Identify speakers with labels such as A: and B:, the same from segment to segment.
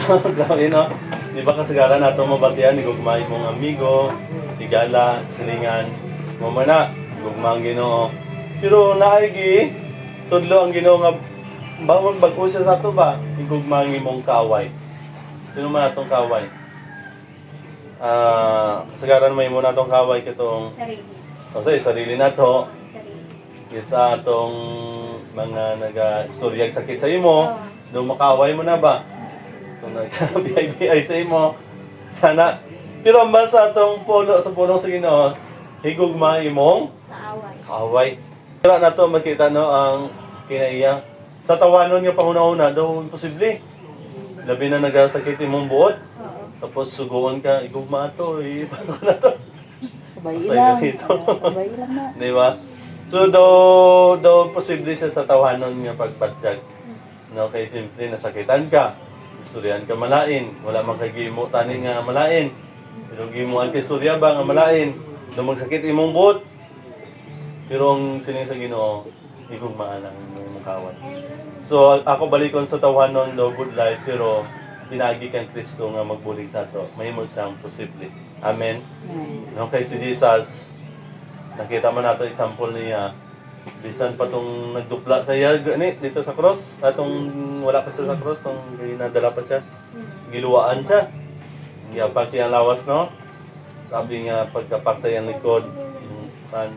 A: Grabe no. Di ba kasagaran nato mabatian ni gugmay mong amigo, tigala, silingan, mo mana, gugmang Ginoo. Pero naigi tudlo ang Ginoo nga bawag bag-o siya sa ato ba? Igugmang imong kaway. Sino man atong kaway? Kasagaran may muna atong kaway kitong
B: Sarili.
A: kasi sarili nato.
B: Sarili.
A: Isa atong mga naga-istoryag sakit sa imo, do makaway mo na ba? Kung nagka-BI sa imo, ana. Pero ang sa atong sa pulong sa Ginoo, higugma imong
B: Kaaway.
A: kaway. Pero nato makita no ang kinaiya. Sa tawanon nga panguna-una daw imposible. Labi na nagasakit imong buot,
B: Oo.
A: tapos suguon ka, igugma to, paano na to?
C: Sabay
A: Masaya
C: lang.
A: dito.
C: Sabay lang na.
A: Di ba? So, do posible siya sa tawanon nga pagbatsyag. No, kay simple nasakitan ka. Istoryahan ka malain. Wala man kay gimo tani nga malain. Pero gimuan kay istorya ba nga malain. Do magsakit imong buot. Pero ang sining sa Ginoo, igugmaan ang imong kawat. So, ako balikon sa tawanon do good life pero pinagi kang Kristo nga magbulig sa ato. Mahimo siyang posible. Amen. No, kay si Jesus, nakita mo nato example niya. Bisan pa tong nagdupla sa iya gani dito sa cross, atong wala pa siya sa cross, tong ginadala pa siya. Giluwaan siya. Giapak ang lawas no. Sabi nga pagkapak sa iyang likod, pan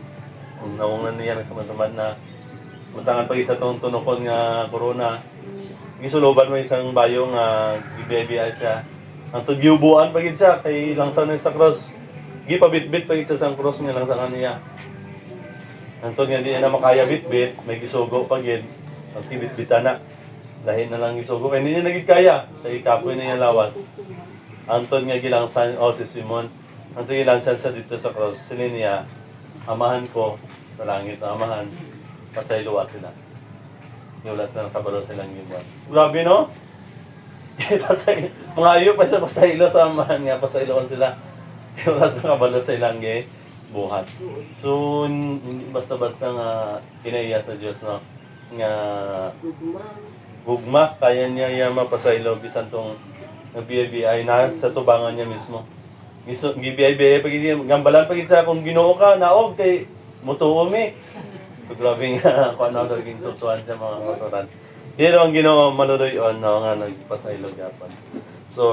A: naungan niya nagsaman-saman na matangan pag isa tong tunokon nga corona. Gisuloban mo isang bayo nga gibebi siya. Ang tugyubuan pagid siya kay langsan niya sa cross. Gipabitbit pagid sa sang cross nga langsan niya. Antod nga di na makaya bitbit, may gisugo pagid. Ang tibit-bitan na. Lahin na lang gisugo kay hindi niya nagid kaya. Kay kapoy na yung lawas. Antod nga gilangsan si Simon. Antod gilangsan sa dito sa cross. Sinin niya, amahan ko sa langit na amahan. Pasayloa sila. Wala silang kabalo silang gibuhat. Grabe no? Mga ayo pa siya pasaylo sa amahan nga, pasayloan sila. Wala silang kabalo sa ilang buhat. So, hindi basta-basta nga kinaiya sa Diyos, no? Nga gugma, kaya niya yung mapasaylo, bisan tong nag-BIBI na sa tubangan niya mismo. Gi-BIBI, gambalan pagit sa kung Ginoo ka, naog kay mutuo mi. So, grabe nga, kung ano naging sutuan sa mga motoran. Pero ang Ginoo maluloy on, no, nga nagpasaylo gapon. So,